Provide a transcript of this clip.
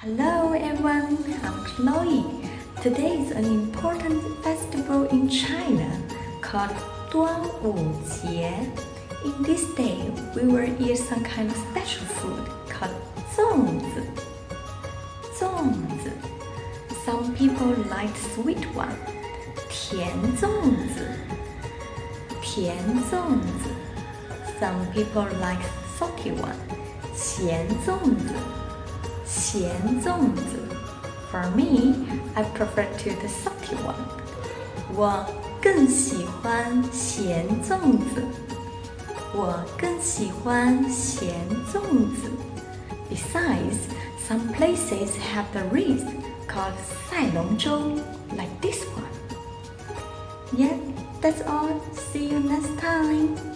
Hello everyone, I'm Chloe. Today is an important festival in China called 端午节. In this day, we will eat some kind of special food called 粽子. Some people like sweet one, 甜粽子. Some people like salty one, 咸粽子. For me, I prefer to the salty one. 我更喜欢咸粽子. Besides, some places have the wreath called 赛龙舟, like this one. Yeah, that's all. See you next time.